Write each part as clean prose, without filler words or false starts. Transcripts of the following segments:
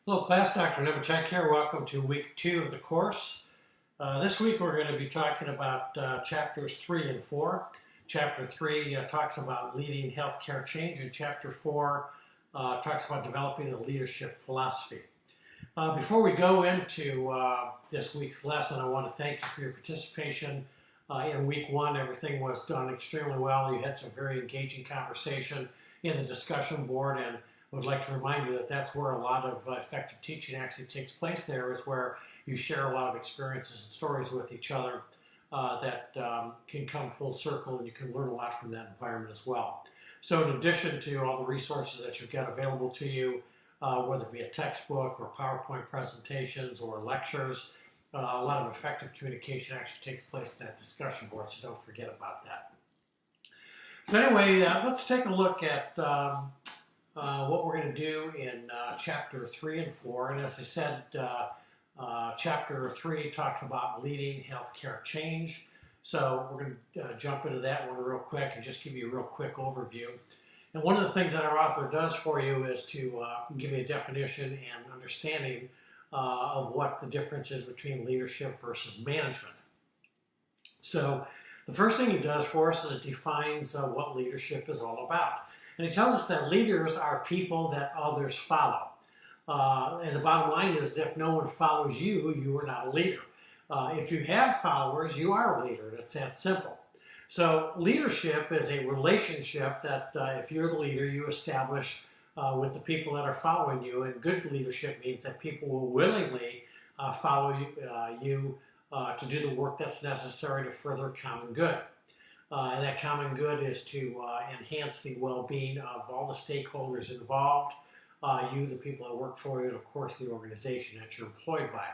Hello class, Dr. Nemecek here. Welcome to week 2 of the course. This week we're going to be talking about chapters 3 and 4. Chapter 3 talks about leading healthcare change, and chapter 4 talks about developing a leadership philosophy. Before we go into this week's lesson, I want to thank you for your participation in week 1. Everything was done extremely well. You had some very engaging conversation in the discussion board, and I would like to remind you that that's where a lot of effective teaching actually takes place. There is where you share a lot of experiences and stories with each other that can come full circle, and you can learn a lot from that environment as well. So in addition to all the resources that you've got available to you, whether it be a textbook or PowerPoint presentations or lectures, a lot of effective communication actually takes place in that discussion board, so don't forget about that. So anyway, let's take a look at what we're going to do in chapter 3 and 4. And as I said, chapter 3 talks about leading healthcare change. So we're going to jump into that one real quick and just give you a real quick overview. And one of the things that our author does for you is to give you a definition and understanding of what the difference is between leadership versus management. So the first thing he does for us is it defines what leadership is all about. And he tells us that leaders are people that others follow. And the bottom line is if no one follows you, you are not a leader. If you have followers, you are a leader. It's that simple. So leadership is a relationship that if you're the leader, you establish with the people that are following you. And good leadership means that people will willingly follow you to do the work that's necessary to further common good. And that common good is to enhance the well-being of all the stakeholders involved, you, the people that work for you, and of course the organization that you're employed by.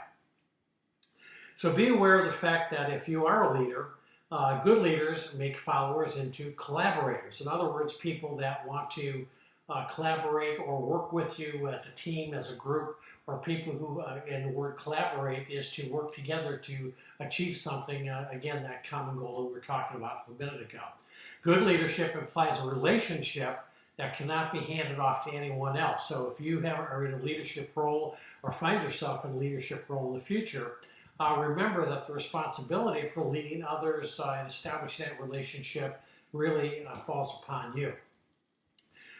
So be aware of the fact that if you are a leader, good leaders make followers into collaborators. In other words, people that want to collaborate or work with you as a team, as a group, or people who, and the word collaborate is to work together to achieve something, again, that common goal that we were talking about a minute ago. Good leadership implies a relationship that cannot be handed off to anyone else. So if you are in a leadership role or find yourself in a leadership role in the future, remember that the responsibility for leading others and establishing that relationship really falls upon you.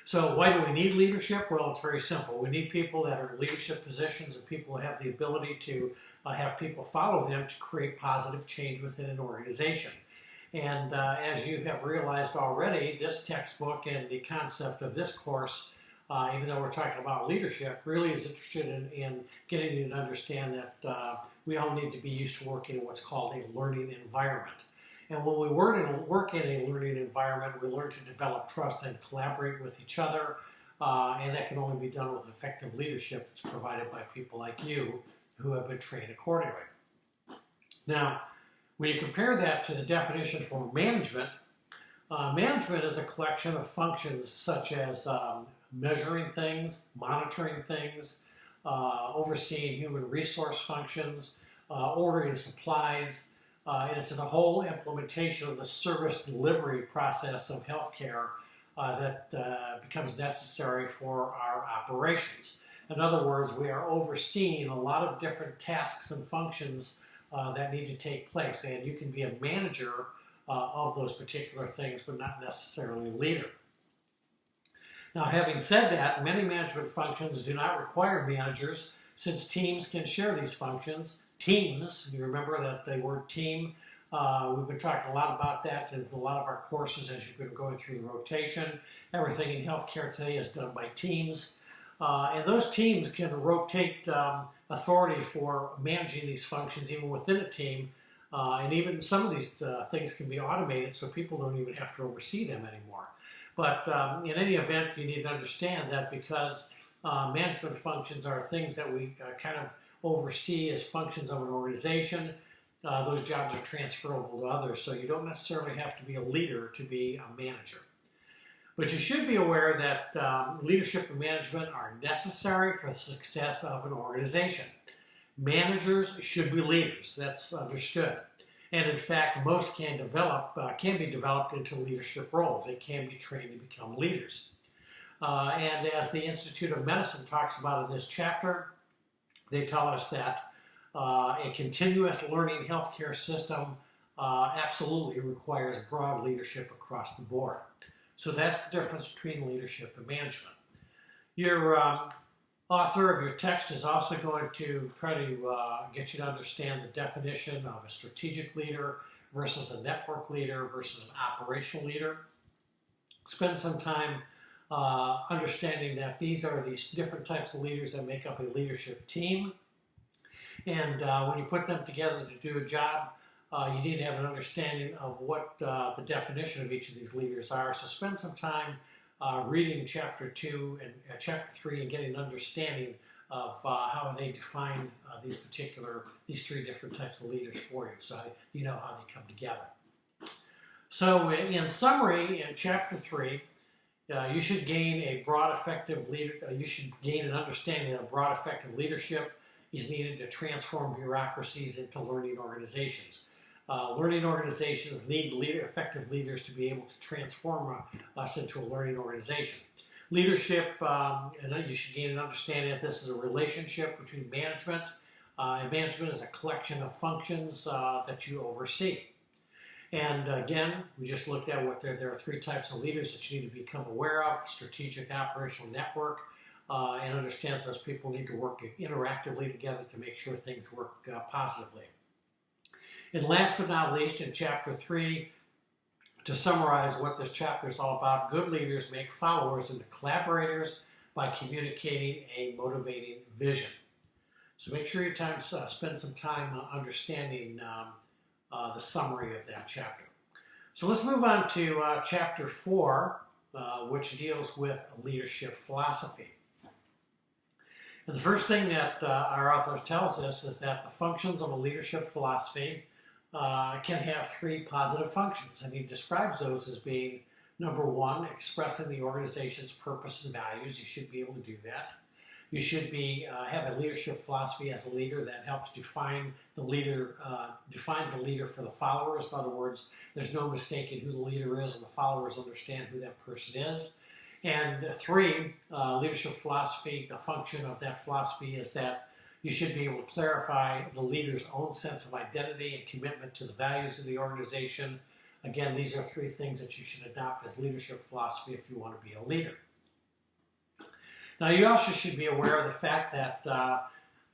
So why do we need leadership? Well, it's very simple. We need people that are in leadership positions and people who have the ability to have people follow them to create positive change within an organization. And as you have realized already, this textbook and the concept of this course, even though we're talking about leadership, really is interested in getting you to understand that we all need to be used to working in what's called a learning environment. And when we work in a learning environment, we learn to develop trust and collaborate with each other. And that can only be done with effective leadership that's provided by people like you who have been trained accordingly. Now, when you compare that to the definition for management, management is a collection of functions such as measuring things, monitoring things, overseeing human resource functions, ordering supplies. And it's the whole implementation of the service delivery process of healthcare that becomes necessary for our operations. In other words, we are overseeing a lot of different tasks and functions that need to take place, and you can be a manager of those particular things, but not necessarily a leader. Now, having said that, many management functions do not require managers, since teams can share these functions. Teams, you remember that the word team, we've been talking a lot about that in a lot of our courses as you've been going through the rotation. Everything in healthcare today is done by teams. And those teams can rotate authority for managing these functions even within a team. And even some of these things can be automated so people don't even have to oversee them anymore. But in any event, you need to understand that because management functions are things that we kind of oversee as functions of an organization, those jobs are transferable to others, so you don't necessarily have to be a leader to be a manager. But you should be aware that leadership and management are necessary for the success of an organization. Managers should be leaders, that's understood. And in fact, most can be developed into leadership roles. They can be trained to become leaders. And as the Institute of Medicine talks about in this chapter, They tell us that a continuous learning healthcare system absolutely requires broad leadership across the board. So that's the difference between leadership and management. Your author of your text is also going to try to get you to understand the definition of a strategic leader versus a network leader versus an operational leader. Spend some time understanding that these are these different types of leaders that make up a leadership team. And when you put them together to do a job, you need to have an understanding of what the definition of each of these leaders are. So spend some time reading chapter 2 and chapter 3 and getting an understanding of how they define these three different types of leaders for you, so you know how they come together. So in summary, in chapter 3, you should gain a broad, effective leader. You should gain an understanding that a broad, effective leadership is needed to transform bureaucracies into learning organizations. Learning organizations need effective leaders to be able to transform us into a learning organization. Leadership, and you should gain an understanding that this is a relationship between management, and management is a collection of functions that you oversee. And again, we just looked at what there are three types of leaders that you need to become aware of: strategic, operational, network, and understand that those people need to work interactively together to make sure things work positively. And last but not least, in chapter 3, to summarize what this chapter is all about, good leaders make followers into collaborators by communicating a motivating vision. So make sure you spend some time understanding the summary of that chapter. So let's move on to chapter 4, which deals with leadership philosophy. And the first thing that our author tells us is that the functions of a leadership philosophy can have three positive functions, and he describes those as being, number one, expressing the organization's purpose and values. You should be able to do that. You should have a leadership philosophy as a leader that helps defines the leader for the followers. In other words, there's no mistaking who the leader is, and the followers understand who that person is. And 3, leadership philosophy, the function of that philosophy is that you should be able to clarify the leader's own sense of identity and commitment to the values of the organization. Again, these are 3 things that you should adopt as leadership philosophy if you want to be a leader. Now, you also should be aware of the fact that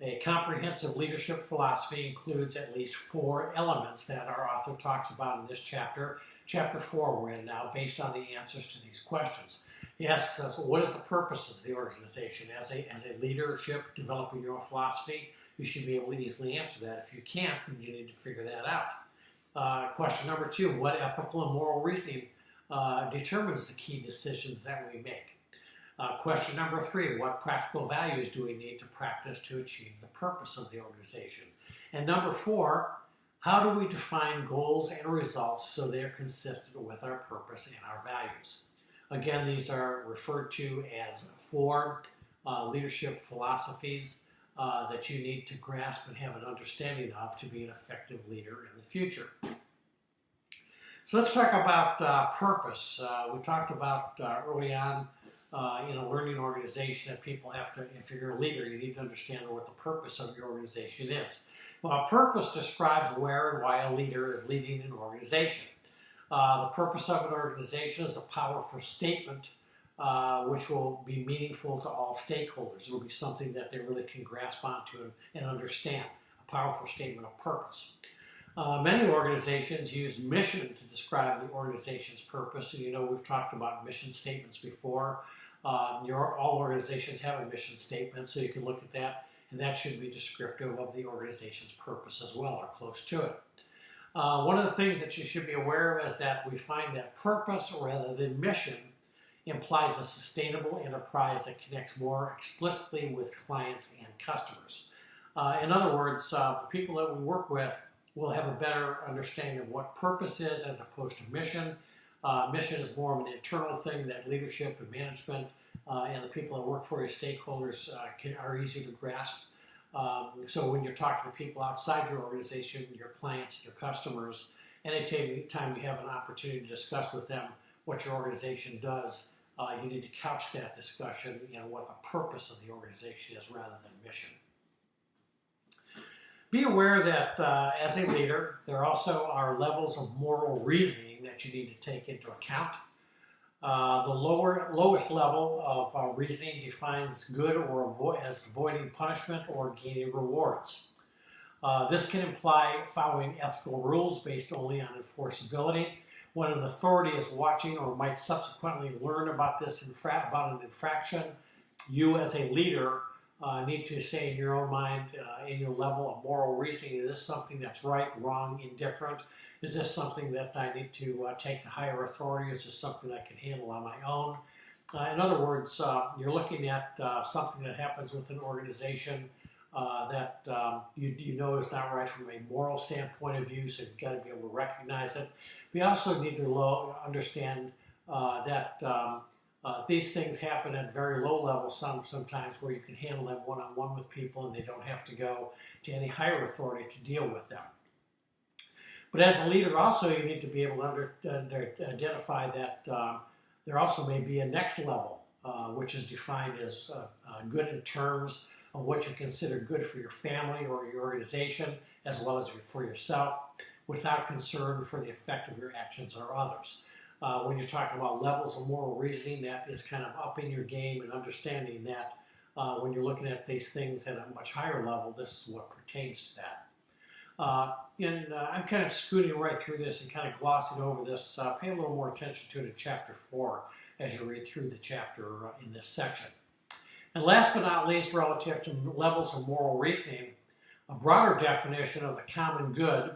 a comprehensive leadership philosophy includes at least 4 elements that our author talks about in this chapter. Chapter 4 we're in now, based on the answers to these questions. He asks us, what is the purpose of the organization? As a leadership, developing your own philosophy, you should be able to easily answer that. If you can't, then you need to figure that out. Question number 2, what ethical and moral reasoning determines the key decisions that we make? Question number 3, what practical values do we need to practice to achieve the purpose of the organization? And number 4, how do we define goals and results so they're consistent with our purpose and our values? Again, these are referred to as 4 leadership philosophies that you need to grasp and have an understanding of to be an effective leader in the future. So let's talk about purpose. We talked about early on in a learning organization that people have to, if you're a leader, you need to understand what the purpose of your organization is. Well, purpose describes where and why a leader is leading an organization. The purpose of an organization is a powerful statement which will be meaningful to all stakeholders. It will be something that they really can grasp onto and understand, a powerful statement of purpose. Many organizations use mission to describe the organization's purpose. So, you know, we've talked about mission statements before. All organizations have a mission statement, so you can look at that, and that should be descriptive of the organization's purpose as well, or close to it. One of the things that you should be aware of is that we find that purpose rather than mission implies a sustainable enterprise that connects more explicitly with clients and customers. In other words, the people that we work with will have a better understanding of what purpose is as opposed to mission. Mission is more of an internal thing that leadership and management and the people that work for you, stakeholders, are easier to grasp. So when you're talking to people outside your organization, your clients, your customers, anytime you have an opportunity to discuss with them what your organization does, you need to couch that discussion, what the purpose of the organization is rather than mission. Be aware that as a leader, there also are levels of moral reasoning that you need to take into account. The lowest level of reasoning defines good or as avoiding punishment or gaining rewards. This can imply following ethical rules based only on enforceability. When an authority is watching or might subsequently learn about about an infraction, you as a leader need to say in your own mind, in your level of moral reasoning, is this something that's right, wrong, indifferent? Is this something that I need to take to higher authority? Is this something I can handle on my own? In other words, you're looking at something that happens with an organization that you know is not right from a moral standpoint of view, so you've got to be able to recognize it. We also need to understand that these things happen at very low levels sometimes where you can handle them one-on-one with people and they don't have to go to any higher authority to deal with them. But as a leader also, you need to be able to identify that there also may be a next level, which is defined as good in terms of what you consider good for your family or your organization, as well as for yourself, without concern for the effect of your actions or others. When you're talking about levels of moral reasoning, that is kind of upping your game and understanding that when you're looking at these things at a much higher level, this is what pertains to that. I'm kind of scooting right through this and kind of glossing over this. Pay a little more attention to it in Chapter 4 as you read through the chapter in this section. And last but not least, relative to levels of moral reasoning, a broader definition of the common good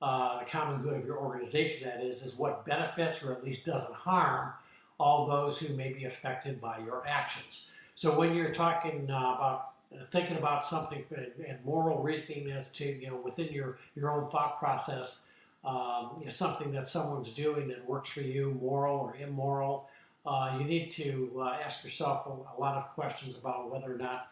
of your organization, that is what benefits or at least doesn't harm all those who may be affected by your actions. So when you're talking about thinking about something and moral reasoning as to, within your own thought process, something that someone's doing that works for you, moral or immoral, you need to ask yourself a lot of questions about whether or not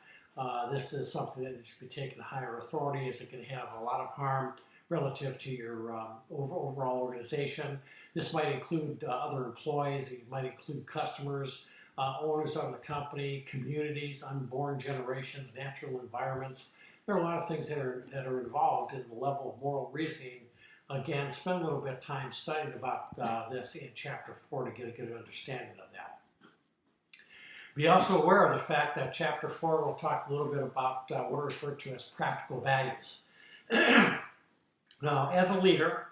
this is something that needs to be taken to higher authority. Is it going to have a lot of harm relative to your overall organization? This might include other employees, it might include customers, owners of the company, communities, unborn generations, natural environments. There are a lot of things that are involved in the level of moral reasoning. Again, spend a little bit of time studying about this in Chapter 4 to get a good understanding of that. Be also aware of the fact that Chapter 4 will talk a little bit about what are referred to as practical values. Now, as a leader,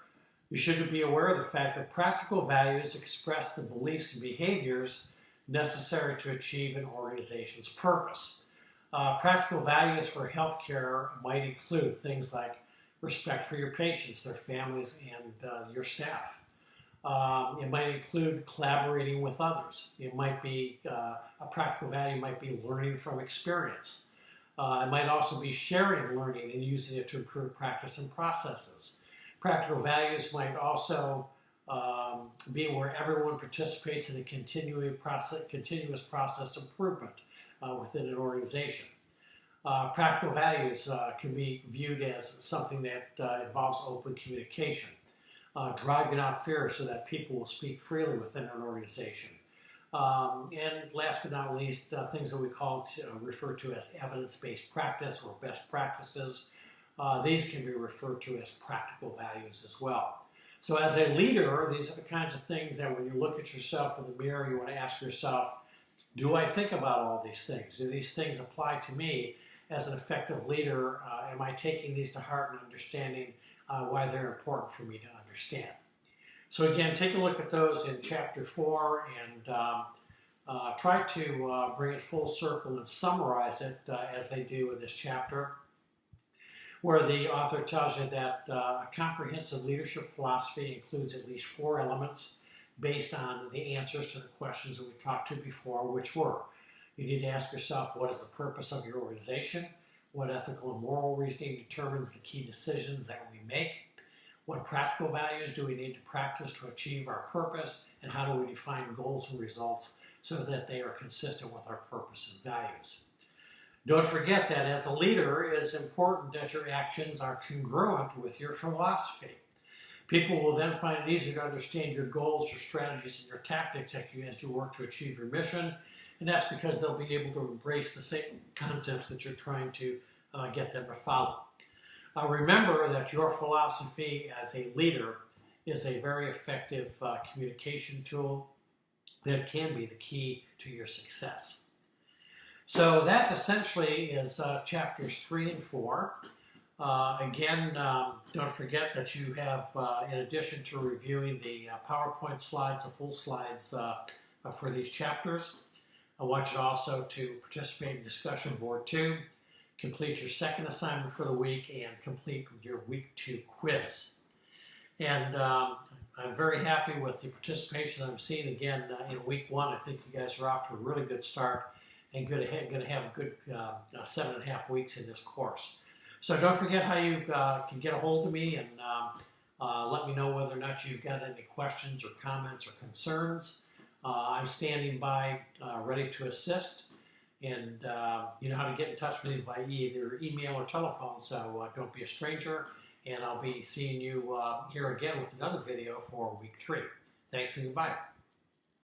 you should be aware of the fact that practical values express the beliefs and behaviors necessary to achieve an organization's purpose. Practical values for healthcare might include things like respect for your patients, their families, and your staff. It might include collaborating with others. It might be, a practical value might be learning from experience. It might also be sharing learning and using it to improve practice and processes. Practical values might also be where everyone participates in a continuous process improvement within an organization. Practical values can be viewed as something that involves open communication, driving out fear so that people will speak freely within an organization. And last but not least, things that we refer to as evidence-based practice or best practices. These can be referred to as practical values as well. So as a leader, these are the kinds of things that when you look at yourself in the mirror, you want to ask yourself, do I think about all these things? Do these things apply to me as an effective leader? Am I taking these to heart and understanding why they're important for me to understand? So again, take a look at those in Chapter 4 and try to bring it full circle and summarize it as they do in this chapter, where the author tells you that a comprehensive leadership philosophy includes at least 4 elements based on the answers to the questions that we talked to before, which were, you need to ask yourself, what is the purpose of your organization? What ethical and moral reasoning determines the key decisions that we make? What practical values do we need to practice to achieve our purpose? And how do we define goals and results so that they are consistent with our purpose and values? Don't forget that as a leader, it is important that your actions are congruent with your philosophy. People will then find it easier to understand your goals, your strategies, and your tactics as you work to achieve your mission. And that's because they'll be able to embrace the same concepts that you're trying to get them to follow. Remember that your philosophy as a leader is a very effective communication tool that can be the key to your success. So that essentially is chapters 3 and 4. Again, don't forget that you have, in addition to reviewing the PowerPoint slides, the full slides for these chapters, I want you also to participate in discussion board 2, complete your second assignment for the week, and complete your week 2 quiz. And I'm very happy with the participation I'm seeing again in week 1. I think you guys are off to a really good start and going to have a good 7.5 weeks in this course. So don't forget how you can get a hold of me and let me know whether or not you've got any questions or comments or concerns. I'm standing by ready to assist, and you know how to get in touch with me by either email or telephone, so don't be a stranger, and I'll be seeing you here again with another video for week 3. Thanks and goodbye.